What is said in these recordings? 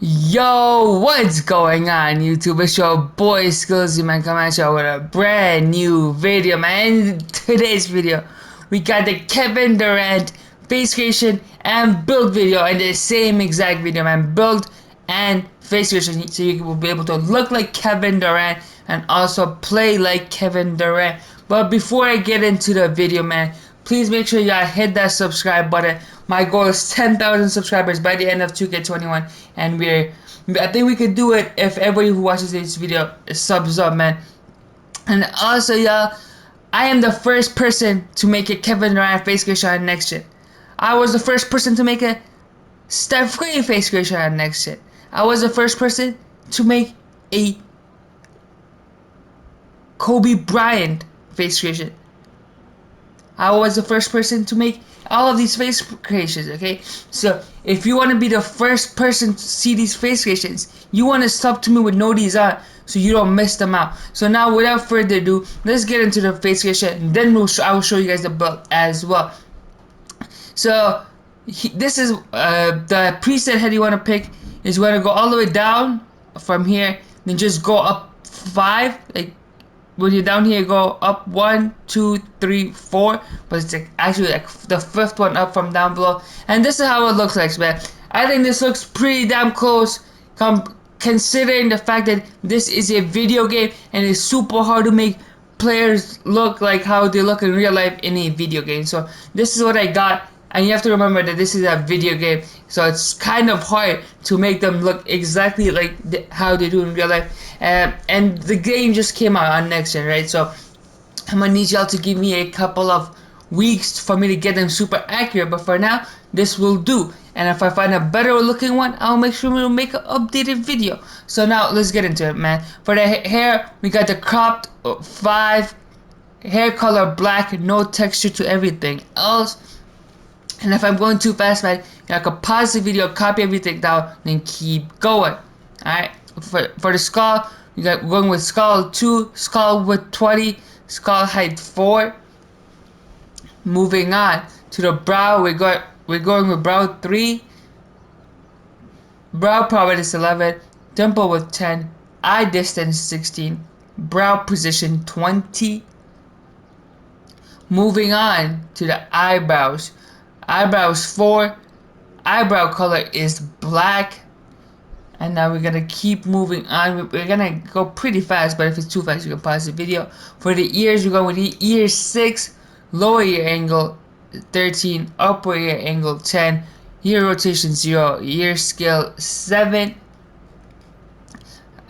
Yo, what's going on YouTube? It's your boy Skillzy, man, coming at you with a brand new video, man. In today's video, we got the Kevin Durant face creation and build video in the same exact video, man. Build and face creation, so you will be able to look like Kevin Durant and also play like Kevin Durant. But before I get into the video, man, please make sure y'all hit that subscribe button. My goal is 10,000 subscribers by the end of 2K21, and I think we could do it if everybody who watches this video subs up, man. And also, y'all, I am the first person to make a Kevin Durant face creation on next gen. I was the first person to make a Steph Curry face creation on next gen. I was the first person to make a Kobe Bryant face creation. I was the first person to make all of these face creations, okay? So, if you want to be the first person to see these face creations, you want to sub to me with no these on, so you don't miss them out. So now, without further ado, let's get into the face creation, and then I will show you guys the build as well. So, this is the preset head you want to pick. Is you want to go all the way down from here, then just go up 5, like, when you're down here, go up 1, 2, 3, 4, but it's actually like the 5th one up from down below. And this is how it looks like, man. I think this looks pretty damn close, considering the fact that this is a video game and it's super hard to make players look like how they look in real life in a video game. So this is what I got. And you have to remember that this is a video game, so it's kind of hard to make them look exactly like how they do in real life. And the game just came out on next gen, right? So I'm gonna need y'all to give me a couple of weeks for me to get them super accurate. But for now, this will do. And if I find a better looking one, I'll make sure we'll make an updated video. So now let's get into it, man. For the hair, we got the cropped 5, hair color black, no texture to everything else. And if I'm going too fast, man, I can pause the video, copy everything down, then keep going. Alright, for the skull, we're going with skull 2, skull with 20, skull height 4. Moving on to the brow, we're going with brow 3, brow prominence 11, dimple with 10, eye distance 16, brow position 20. Moving on to the eyebrows. Eyebrows 4, eyebrow color is black. And now we're gonna keep moving on. We're gonna go pretty fast, but if it's too fast, you can pause the video. For the ears, we're going with the ear 6, lower ear angle 13, upper ear angle 10, ear rotation 0, ear scale 7.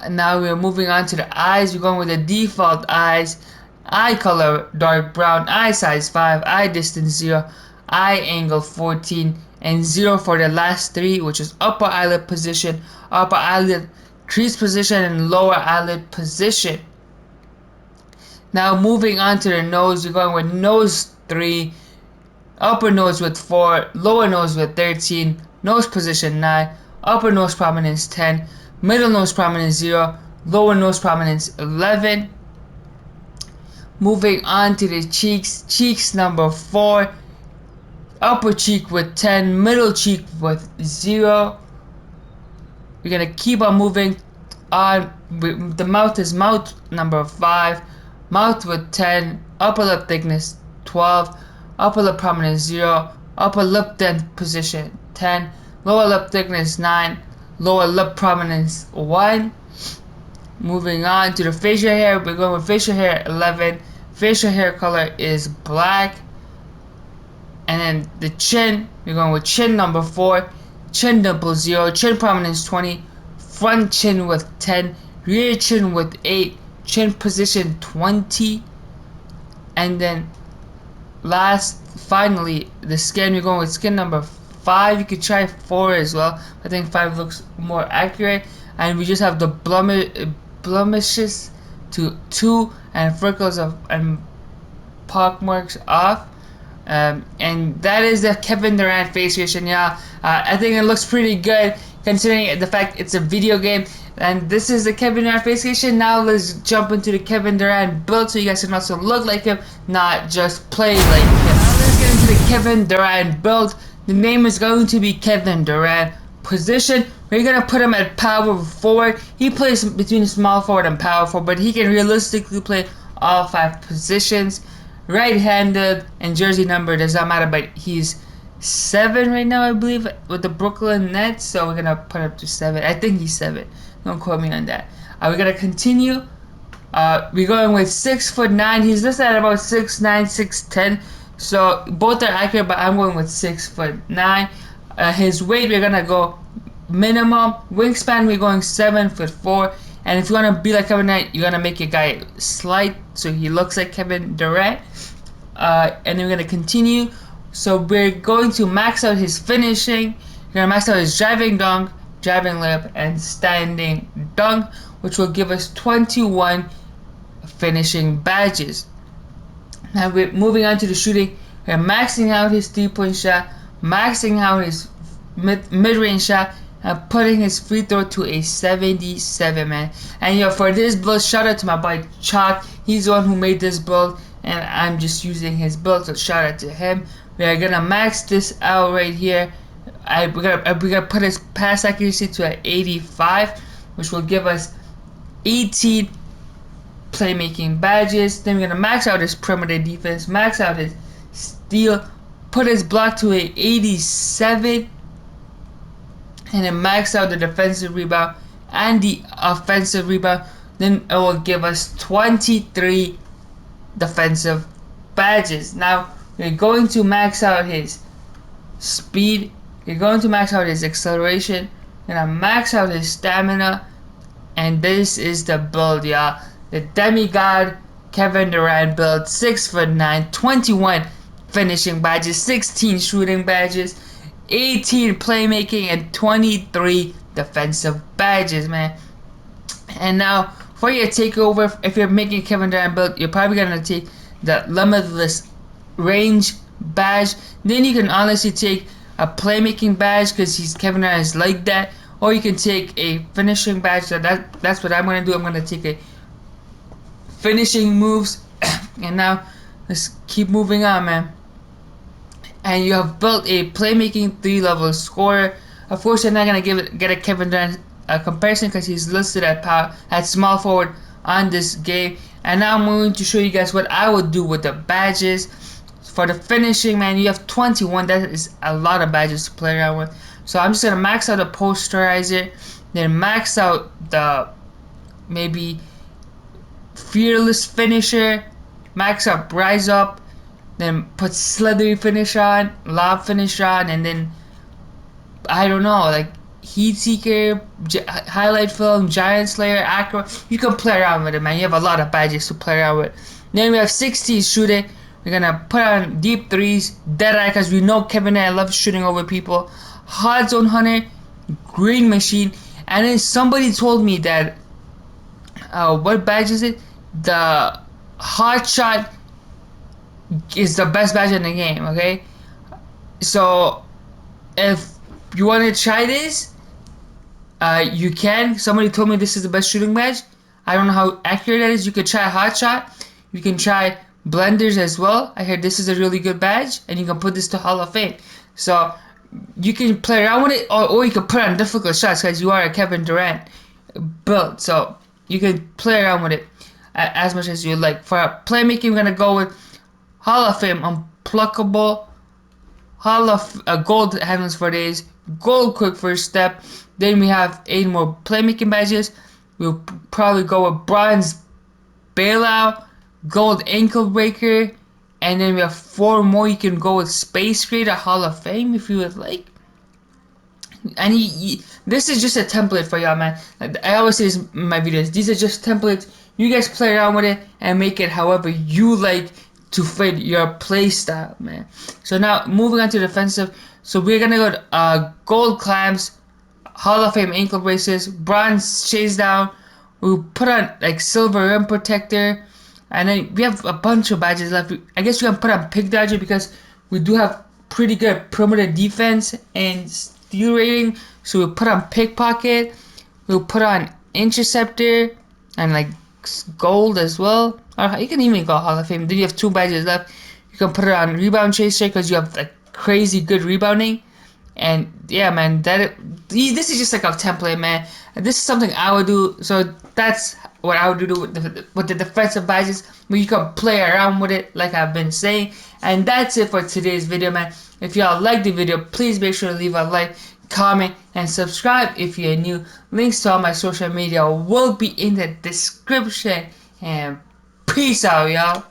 And now we're moving on to the eyes. We're going with the default eyes. Eye color dark brown, eye size 5, eye distance 0, eye angle 14, and 0 for the last 3, which is upper eyelid position, upper eyelid crease position, and lower eyelid position. Now moving on to the nose, we're going with nose 3, upper nose with 4, lower nose with 13, nose position 9, upper nose prominence 10, middle nose prominence 0, lower nose prominence 11. Moving on to the cheeks, cheeks number 4, upper cheek with 10, middle cheek with 0. We're gonna keep on moving on. The mouth is mouth number 5, mouth with 10, upper lip thickness 12, upper lip prominence 0, upper lip dent position 10, lower lip thickness 9, lower lip prominence 1. Moving on to the facial hair, we're going with facial hair 11, facial hair color is black. And then the chin, we're going with chin number 4, chin dimple 0, chin prominence 20, front chin with 10, rear chin with 8, chin position 20. And then finally, the skin, we're going with skin number 5. You could try 4 as well. I think 5 looks more accurate. And we just have the blemishes to 2 and freckles and pock marks off. And that is the Kevin Durant face creation, yeah. I think it looks pretty good considering the fact it's a video game. And this is the Kevin Durant face creation. Now let's jump into the Kevin Durant build so you guys can also look like him, not just play like him. Now let's get into the Kevin Durant build. The name is going to be Kevin Durant. position, we're gonna put him at power forward. He plays between small forward and power forward, but he can realistically play all 5 positions. Right-handed and jersey number does not matter, but he's 7 right now, I believe, with the Brooklyn Nets. So we're gonna put him to 7. I think he's 7. Don't quote me on that. We're gonna continue. We're going with 6'9". He's listed at about 6'9", 6'10". So both are accurate, but I'm going with 6'9". His weight, we're gonna go minimum. Wingspan, we're going 7'4". And if you wanna be like Kevin Durant, you're gonna make your guy slight so he looks like Kevin Durant. And then we're gonna continue. So we're going to max out his finishing. We're gonna max out his driving dunk, driving layup, and standing dunk, which will give us 21 finishing badges. Now we're moving on to the shooting. We're maxing out his 3-point shot, maxing out his mid-range shot, and putting his free throw to a 77, man. And for this build, shout out to my boy Choc. He's the one who made this build, and I'm just using his build, so shout out to him. We are gonna max this out right here. We're gonna put his pass accuracy to an 85, which will give us 18 playmaking badges. Then we're gonna max out his perimeter defense, max out his steal, put his block to a 87, and then max out the defensive rebound and the offensive rebound. Then it will give us 23 defensive badges. Now we're going to max out his speed, we're going to max out his acceleration, we're gonna max out his stamina, and this is the build, y'all. The demigod Kevin Durant build. 6'9", 21 finishing badges, 16 shooting badges, 18 playmaking, and 23 defensive badges, man. And now for your takeover, if you're making Kevin Durant build, you're probably gonna take the limitless range badge. Then you can honestly take a playmaking badge because Kevin Durant is like that, or you can take a finishing badge. So that's what I'm gonna do. I'm gonna take a finishing moves. And now let's keep moving on, man. And you have built a playmaking 3-level scorer. Of course, you're not gonna get a Kevin Durant comparison because he's listed at small forward on this game. And now I'm going to show you guys what I would do with the badges. For the finishing, man, you have 21. That is a lot of badges to play around with. So I'm just gonna max out the posterizer, then max out the maybe fearless finisher, max out rise up, then put slithery finish on, lob finish on, and then I don't know, like heat seeker, highlight film, giant slayer, acro. You can play around with it, man. You have a lot of badges to play around with. Then we have 60 shooting. We're gonna put on deep threes, dead eye, because we know Kevin Durant loves shooting over people. Hard zone hunter, green machine, and then somebody told me that what badge is it? The hot shot is the best badge in the game. Okay, so if you want to try this, you can. Somebody told me this is the best shooting badge. I don't know how accurate that is. You could try hot shot. You can try blenders as well. I heard this is a really good badge, and you can put this to Hall of Fame. So you can play around with it, or you can put on difficult shots because you are a Kevin Durant build. So you can play around with it as much as you like. For playmaking, we're gonna go with Hall of Fame unpluckable, Hall of gold handles for days, gold quick first step. Then we have 8 more playmaking badges. We'll probably go with bronze bailout, gold ankle breaker, and then we have 4 more. You can go with space creator, Hall of Fame if you would like. And this is just a template for y'all, man. I always say this in my videos, these are just templates. You guys play around with it and make it however you like to fit your play style, man. So now moving on to defensive. So we're gonna go to gold clamps, Hall of Fame ankle braces, bronze chase down. We'll put on like silver rim protector. And then we have a bunch of badges left. I guess we can put on pick dodger because we do have pretty good perimeter defense and steal rating. So we'll put on pickpocket. We'll put on interceptor and like gold as well. Or you can even go Hall of Fame. Then you have 2 badges left. You can put it on rebound chaser because you have like crazy good rebounding. And yeah, man, this is just like a template, man. This is something I would do. So that's what I would do with the defensive badges, where you can play around with it, like I've been saying. And that's it for today's video, man. If y'all like the video, please make sure to leave a like, comment, and subscribe if you're new. Links to all my social media will be in the description. And peace out, y'all.